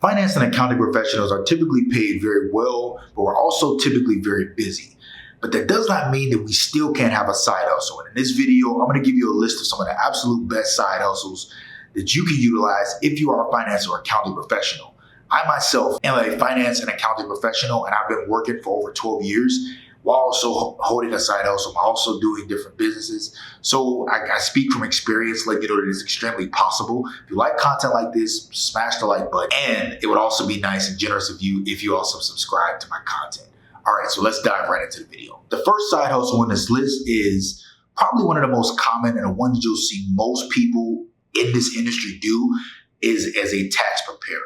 Finance and accounting professionals are typically paid very well, but we're also typically very busy. But that does not mean that we still can't have a side hustle. And in this video, I'm going to give you a list of some of the absolute best side hustles that you can utilize if you are a finance or accounting professional. I myself am a finance and accounting professional, and I've been working for over 12 years while also holding a side hustle. I'm also doing different businesses. So I speak from experience, letting you know that it's extremely possible. If you like content like this, smash the like button. And it would also be nice and generous of you if you also subscribe to my content. All right, so let's dive right into the video. The first side hustle on this list is probably one of the most common and the one that you'll see most people in this industry do is as a tax preparer.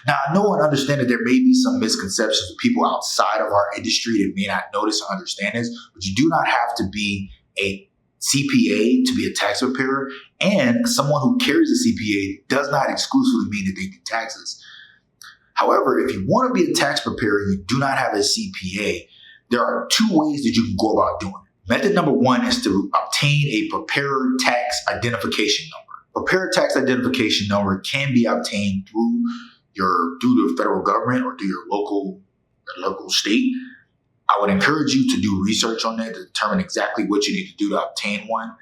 Now, I know and understand that there may be some misconceptions of people outside of our industry that may not notice or understand this, but you do not have to be a CPA to be a tax preparer, and someone who carries a CPA does not exclusively mean that they do taxes. However, if you want to be a tax preparer and you do not have a CPA, there are two ways that you can go about doing it. Method number one is to obtain a preparer tax identification number. Preparer tax identification number can be obtained through the federal government or through your local state. I would encourage you to do research on that to determine exactly what you need to do to obtain one.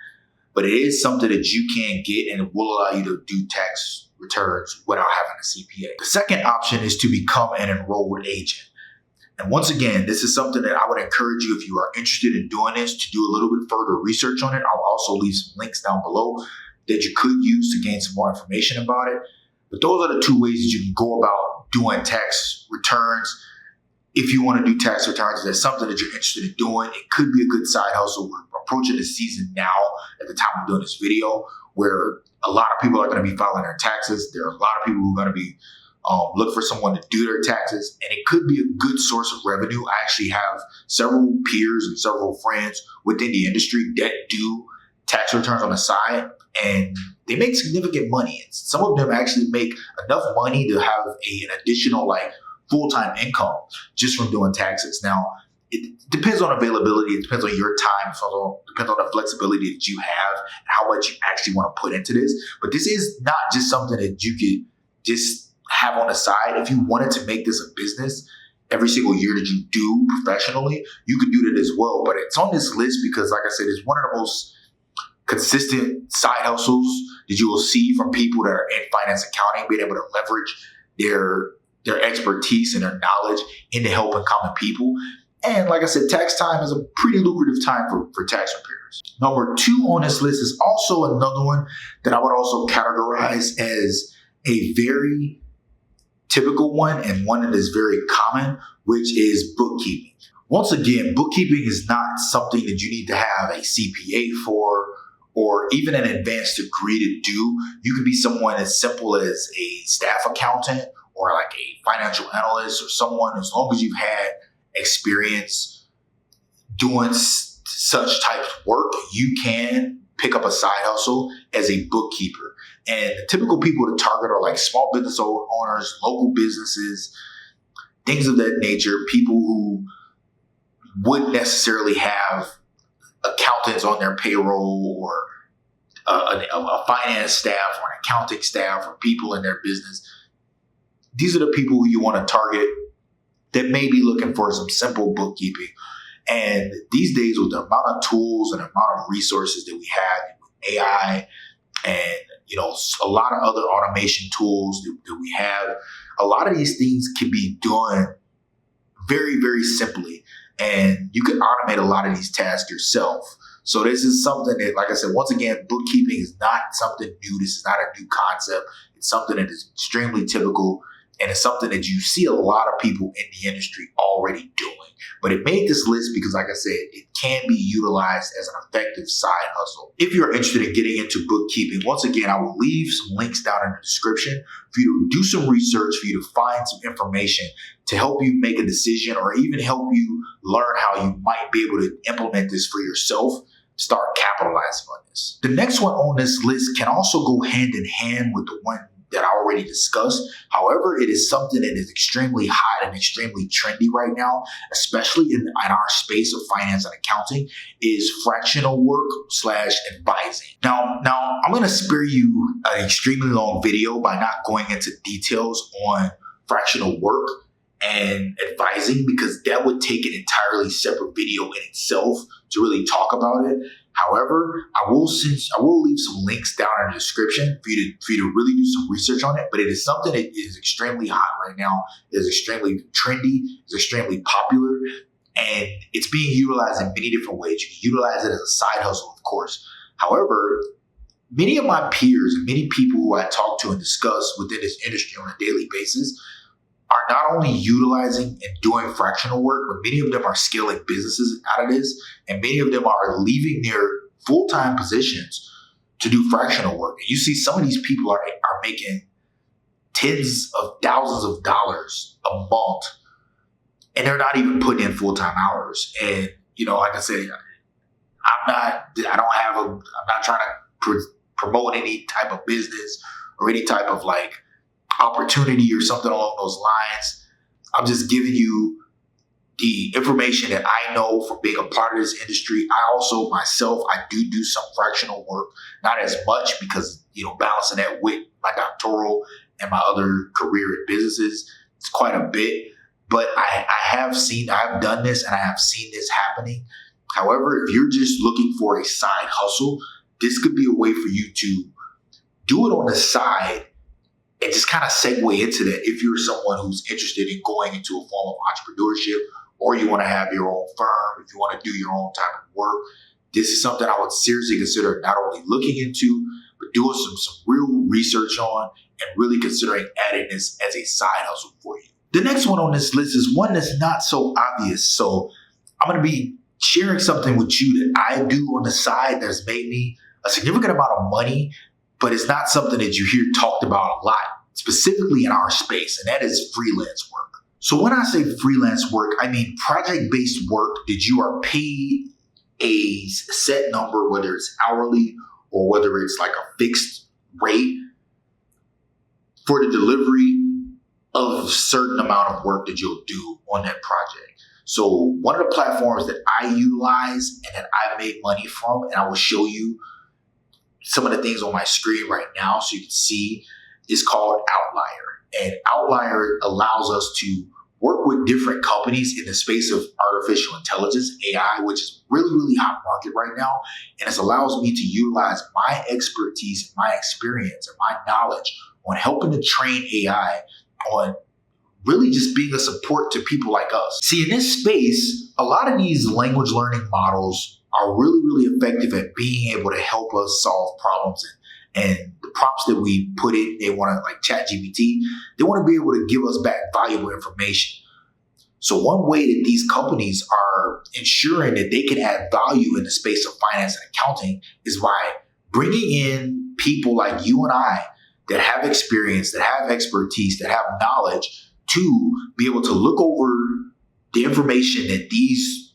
But it is something that you can get, and it will allow you to do tax returns without having a CPA. The second option is to become an enrolled agent. And once again, this is something that I would encourage you, if you are interested in doing this, to do a little bit further research on it. I'll also leave some links down below that you could use to gain some more information about it. But those are the two ways that you can go about doing tax returns. If you want to do tax returns, if that's something that you're interested in doing, it could be a good side hustle. We're approaching the season now at the time I'm doing this video, where a lot of people are going to be filing their taxes. There are a lot of people who are going to be look for someone to do their taxes, and it could be a good source of revenue. I actually have several peers and several friends within the industry that do tax returns on the side, and they make significant money. And some of them actually make enough money to have an additional full-time income just from doing taxes. Now, it depends on availability. It depends on your time. It depends on the flexibility that you have and how much you actually want to put into this. But this is not just something that you could just have on the side. If you wanted to make this a business every single year that you do professionally, you could do that as well. But it's on this list because, like I said, it's one of the most consistent side hustles that you will see from people that are in finance accounting, being able to leverage their expertise and their knowledge into helping common people. And like I said, tax time is a pretty lucrative time for tax preparers. Number two on this list is also another one that I would also categorize as a very typical one and one that is very common, which is bookkeeping. Once again, bookkeeping is not something that you need to have a CPA for or even an advanced degree to do. You could be someone as simple as a staff accountant or like a financial analyst or someone, as long as you've had experience doing such types of work, you can pick up a side hustle as a bookkeeper. And the typical people to target are like small business owners, local businesses, things of that nature, people who wouldn't necessarily have accountants on their payroll or a finance staff or an accounting staff or people in their business. These are the people who you want to target that may be looking for some simple bookkeeping. And these days, with the amount of tools and the amount of resources that we have with AI and a lot of other automation tools that we have, a lot of these things can be done very, very simply. And you can automate a lot of these tasks yourself. So this is something that, like I said, once again, bookkeeping is not something new. This is not a new concept. It's something that is extremely typical, and it's something that you see a lot of people in the industry already doing. But it made this list because, like I said, it can be utilized as an effective side hustle. If you're interested in getting into bookkeeping, once again, I will leave some links down in the description for you to do some research, for you to find some information to help you make a decision or even help you learn how you might be able to implement this for yourself, start capitalizing on this. The next one on this list can also go hand in hand with the one that I already discussed. However, it is something that is extremely hot and extremely trendy right now, especially in our space of finance and accounting, is fractional work / advising. Now I'm going to spare you an extremely long video by not going into details on fractional work and advising, because that would take an entirely separate video in itself to really talk about it. However, I will leave some links down in the description for you to really do some research on it. But it is something that is extremely hot right now. It is extremely trendy. It's extremely popular, and it's being utilized in many different ways. You can utilize it as a side hustle, of course. However, many of my peers and many people who I talk to and discuss within this industry on a daily basis are not only utilizing and doing fractional work, but many of them are scaling businesses out of this, and many of them are leaving their full-time positions to do fractional work. And you see some of these people are making tens of thousands of dollars a month, and they're not even putting in full-time hours. And, like I said, I'm not trying to promote any type of business or any type of opportunity or something along those lines. I'm just giving you the information that I know from being a part of this industry. I also myself, I do some fractional work, not as much because, balancing that with my doctoral and my other career in businesses, it's quite a bit. But I've done this and I have seen this happening. However, if you're just looking for a side hustle, this could be a way for you to do it on the side and just kind of segue into that if you're someone who's interested in going into a form of entrepreneurship, or you want to have your own firm, if you want to do your own type of work. This is something I would seriously consider not only looking into, but doing some real research on, and really considering adding this as a side hustle for you. The next one on this list is one that's not so obvious. So I'm going to be sharing something with you that I do on the side that has made me a significant amount of money, but it's not something that you hear talked about a lot, specifically in our space, and that is freelance work. So when I say freelance work, I mean project-based work that you are paid a set number, whether it's hourly or whether it's like a fixed rate for the delivery of a certain amount of work that you'll do on that project. So one of the platforms that I utilize and that I make money from, and I will show you some of the things on my screen right now so you can see, is called Outlier. And Outlier allows us to work with different companies in the space of artificial intelligence, AI, which is really, really hot market right now. And it allows me to utilize my expertise, and my experience, and my knowledge on helping to train AI on really just being a support to people like us. See, in this space, a lot of these language learning models are really, really effective at being able to help us solve problems. And the prompts that we put in, they want to, like ChatGPT, they want to be able to give us back valuable information. So one way that these companies are ensuring that they can add value in the space of finance and accounting is by bringing in people like you and I that have experience, that have expertise, that have knowledge to be able to look over the information that these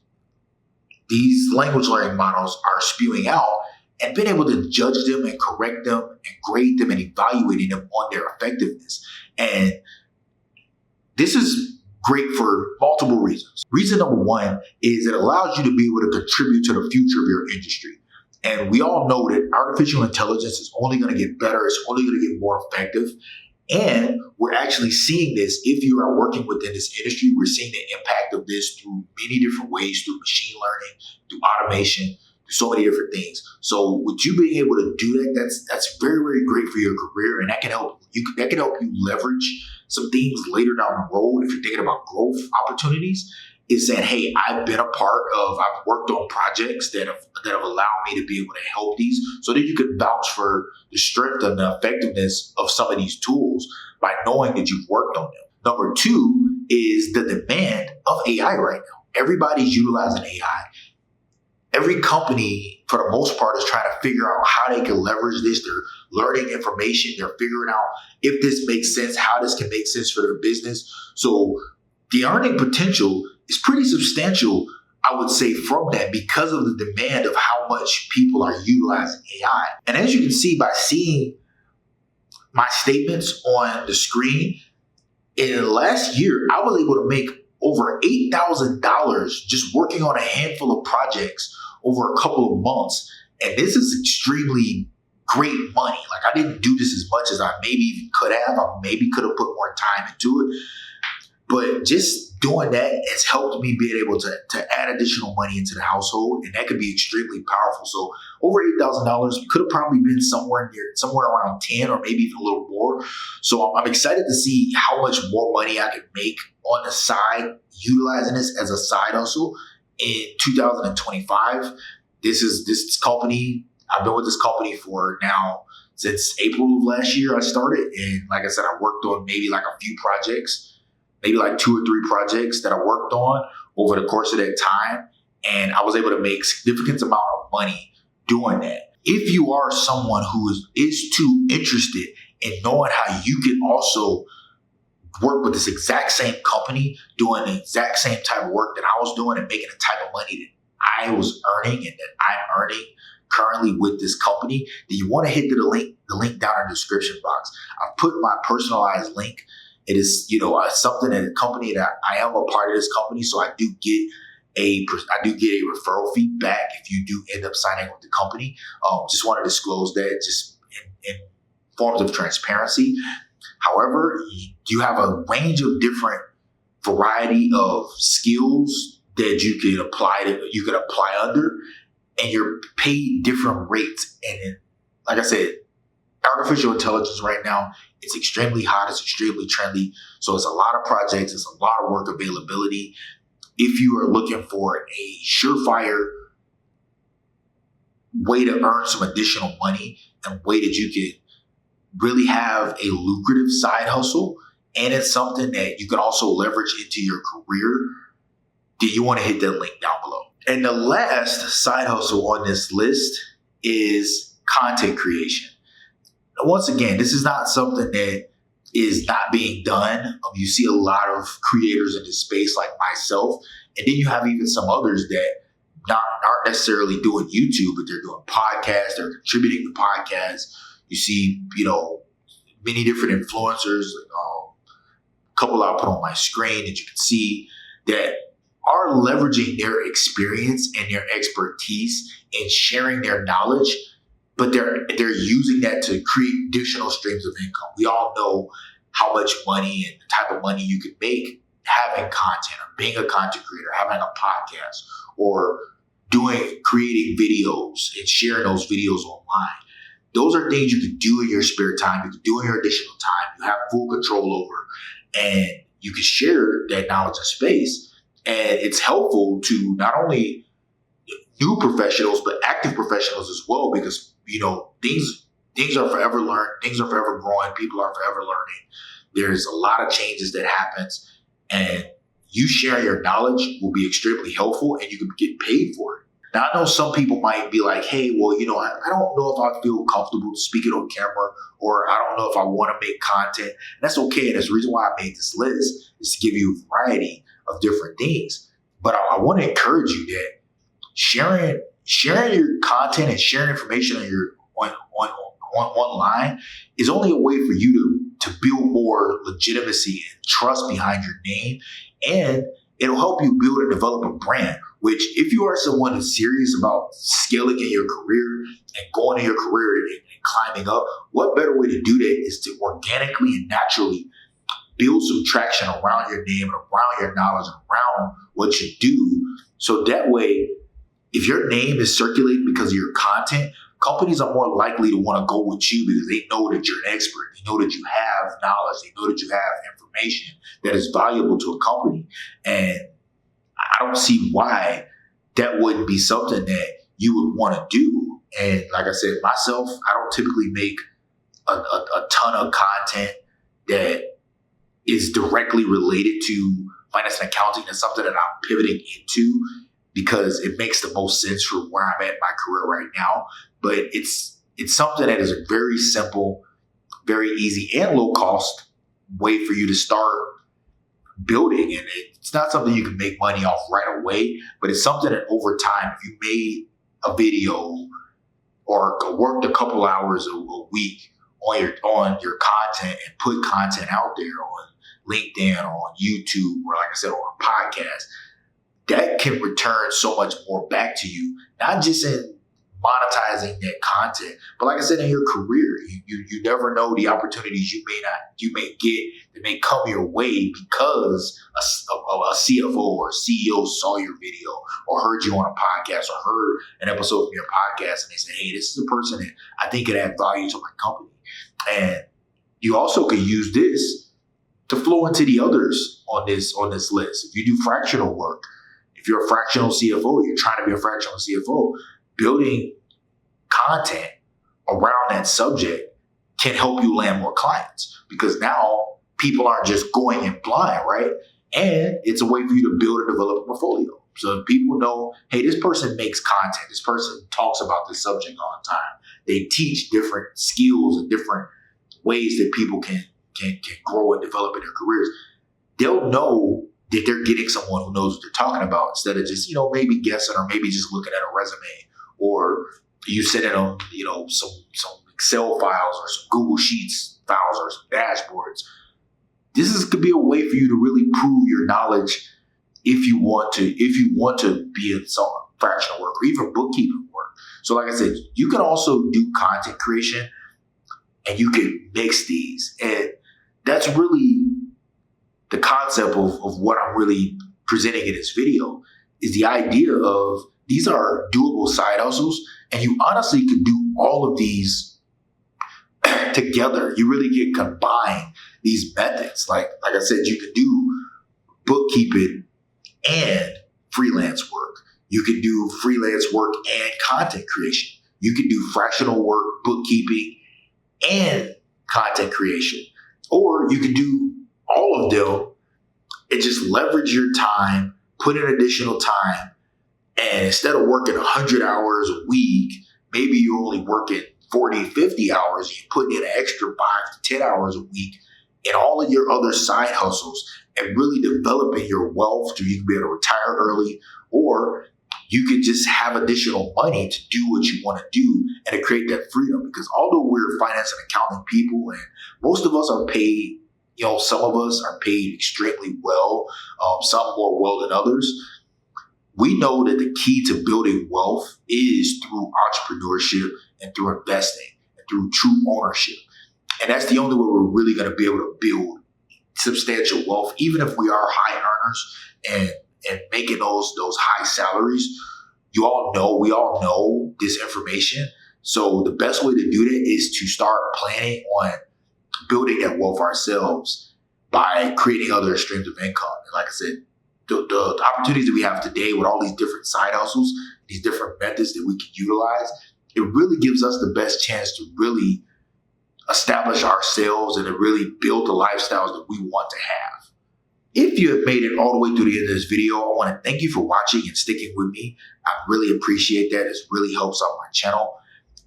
language learning models are spewing out, and being able to judge them and correct them and grade them and evaluating them on their effectiveness. And this is great for multiple reasons. Reason number one is it allows you to be able to contribute to the future of your industry. And we all know that artificial intelligence is only going to get better. It's only going to get more effective. And we're actually seeing this. If you are working within this industry, we're seeing the impact of this through many different ways, through machine learning, through automation, so many different things. So with you being able to do that, that's very, very great for your career, and that can help you leverage some things later down the road if you're thinking about growth opportunities. Is that, hey, I've worked on projects that have allowed me to be able to help these, so that you can vouch for the strength and the effectiveness of some of these tools by knowing that you've worked on them. Number two is the demand of AI right now. Everybody's utilizing AI. Every company, for the most part, is trying to figure out how they can leverage this. They're learning information. They're figuring out if this makes sense, how this can make sense for their business. So the earning potential is pretty substantial, I would say, from that, because of the demand of how much people are utilizing AI. And as you can see by seeing my statements on the screen, in the last year, I was able to make over $8,000 just working on a handful of projects over a couple of months. And this is extremely great money. Like I didn't do this as much as I maybe even could have. I maybe could have put more time into it. But just doing that has helped me be able to add additional money into the household, and that could be extremely powerful. So over $8,000 could have probably been somewhere around 10 or maybe even a little more. So I'm excited to see how much more money I can make on the side utilizing this as a side hustle in 2025. This company, I've been with this company for now since April of last year I started. And like I said, I worked on maybe like a few projects, maybe like 2 or 3 projects that I worked on over the course of that time. And I was able to make significant amount of money doing that. If you are someone who is too interested in knowing how you can also work with this exact same company, doing the exact same type of work that I was doing and making the type of money that I was earning and that I'm earning currently with this company, then you want to hit the link down in the description box. I've put my personalized link. It is, something that a company that I am a part of this company, so I do get a referral fee back if you do end up signing with the company. Just want to disclose that just in forms of transparency. However, you have a range of different variety of skills that you can apply under, and you're paid different rates. And like I said, artificial intelligence right now, it's extremely hot, it's extremely trendy. So it's a lot of projects, it's a lot of work availability. If you are looking for a surefire way to earn some additional money and way that you can really have a lucrative side hustle, and it's something that you can also leverage into your career, then you want to hit that link down below. And the last side hustle on this list is content creation. Once again, this is not something that is not being done. You see a lot of creators in this space like myself, and then you have even some others that aren't necessarily doing YouTube, but they're doing podcasts, they're contributing to podcasts. You see, many different influencers, a couple I'll put on my screen that you can see that are leveraging their experience and their expertise and sharing their knowledge, but they're using that to create additional streams of income. We all know how much money and the type of money you can make having content or being a content creator, having a podcast, or creating videos and sharing those videos online. Those are things you can do in your spare time, you can do in your additional time, you have full control over, and you can share that knowledge and space. And it's helpful to not only new professionals, but active professionals as well, because, things are forever learned, things are forever growing, people are forever learning. There's a lot of changes that happens, and you sharing your knowledge will be extremely helpful, and you can get paid for it. Now, I know some people might be like, hey, well, I don't know if I feel comfortable speaking on camera, or I don't know if I want to make content. And that's okay. And that's the reason why I made this list, is to give you a variety of different things. But I want to encourage you that sharing your content and sharing information online is only a way for you to build more legitimacy and trust behind your name, and it'll help you build and develop a brand, which if you are someone who's serious about scaling in your career and going in your career and climbing up, what better way to do that is to organically and naturally build some traction around your name and around your knowledge and around what you do. So that way, if your name is circulating because of your content, companies are more likely to want to go with you because they know that you're an expert. They know that you have knowledge. They know that you have information that is valuable to a company. And I don't see why that wouldn't be something that you would want to do. And like I said, myself, I don't typically make a ton of content that is directly related to finance and accounting. It's something that I'm pivoting into because it makes the most sense for where I'm at in my career right now. But it's something that is a very simple, very easy, and low cost way for you to start building. And it's not something you can make money off right away, but it's something that over time, if you made a video or worked a couple hours a week on your content and put content out there on LinkedIn or on YouTube or, like I said, on a podcast, that can return so much more back to you, not just in monetizing that content. But like I said, in your career, you never know the opportunities you may get that may come your way because a CFO or CEO saw your video or heard you on a podcast or heard an episode of your podcast and they said, hey, this is a person that I think could add value to my company. And you also could use this to flow into the others on this list. If you do fractional work, if you're a fractional CFO, you're trying to be a fractional CFO, building content around that subject can help you land more clients because now people aren't just going in blind, right? And it's a way for you to build and develop a portfolio. So if people know, hey, this person makes content, this person talks about this subject all the time. They teach different skills and different ways that people can grow and develop in their careers. They'll know that they're getting someone who knows what they're talking about instead of just, maybe guessing or maybe just looking at a resume or you sending them, some Excel files or some Google Sheets files or some dashboards. Could be a way for you to really prove your knowledge if you want to be in some fractional work or even bookkeeping work. So like I said, you can also do content creation and you can mix these. And that's really the concept of what I'm really presenting in this video is the idea of these are doable side hustles and you honestly could do all of these together. You really can combine these methods. Like I said, you can do bookkeeping and freelance work. You can do freelance work and content creation. You can do fractional work, bookkeeping, and content creation. Or you can do all of them and just leverage your time, put in additional time, and instead of working 100 hours a week, maybe you're only working 40, 50 hours, and you're putting in an extra 5 to 10 hours a week in all of your other side hustles and really developing your wealth so you can be able to retire early, or you could just have additional money to do what you want to do and to create that freedom. Because although we're finance and accounting people and most of us are paid, some of us are paid extremely well, some more well than others. We know that the key to building wealth is through entrepreneurship and through investing and through true ownership. And that's the only way we're really going to be able to build substantial wealth, even if we are high earners and making those high salaries. We all know this information. So the best way to do that is to start planning on building that wealth ourselves by creating other streams of income. And like I said, the opportunities that we have today with all these different side hustles, these different methods that we can utilize, it really gives us the best chance to really establish ourselves and to really build the lifestyles that we want to have. If you have made it all the way through the end of this video, I want to thank you for watching and sticking with me. I really appreciate that. It really helps out my channel.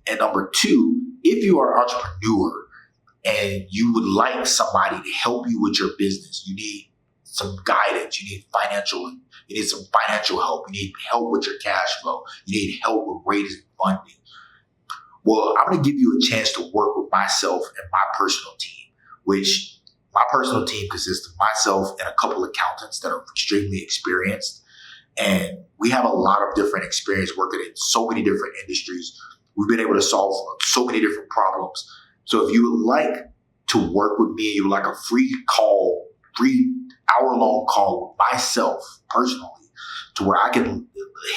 And number two, if you are an entrepreneur and you would like somebody to help you with your business, you need some guidance, you need some financial help, you need help with your cash flow, you need help with raising funding. Well, I'm going to give you a chance to work with myself and my personal team, which my personal team consists of myself and a couple accountants that are extremely experienced. And we have a lot of different experience working in so many different industries. We've been able to solve so many different problems. So if you would like to work with me, you would like a free hour-long call with myself personally to where I can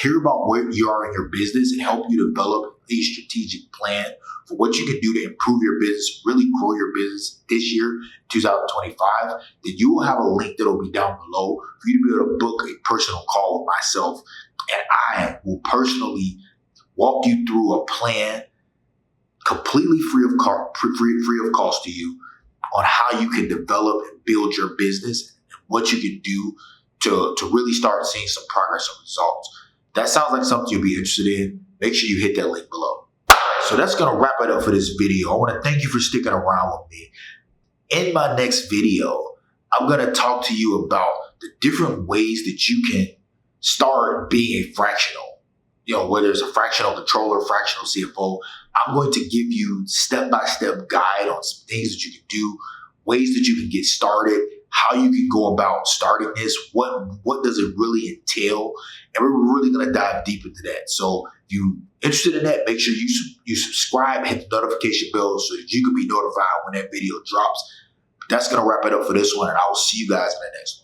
hear about where you are in your business and help you develop a strategic plan for what you can do to improve your business, really grow your business this year, 2025, then you will have a link that will be down below for you to be able to book a personal call with myself. And I will personally walk you through a plan completely free of cost to you on how you can develop and build your business and what you can do to really start seeing some progress and results. That sounds like something you'll be interested in. Make sure you hit that link below. So that's going to wrap it up for this video. I want to thank you for sticking around with me. In my next video, I'm going to talk to you about the different ways that you can start being a fractional. Whether it's a fractional controller, fractional CFO, I'm going to give you step-by-step guide on some things that you can do, ways that you can get started, how you can go about starting this, what does it really entail, and we're really going to dive deep into that. So if you're interested in that, make sure you subscribe, hit the notification bell so that you can be notified when that video drops. That's going to wrap it up for this one, and I will see you guys in the next one.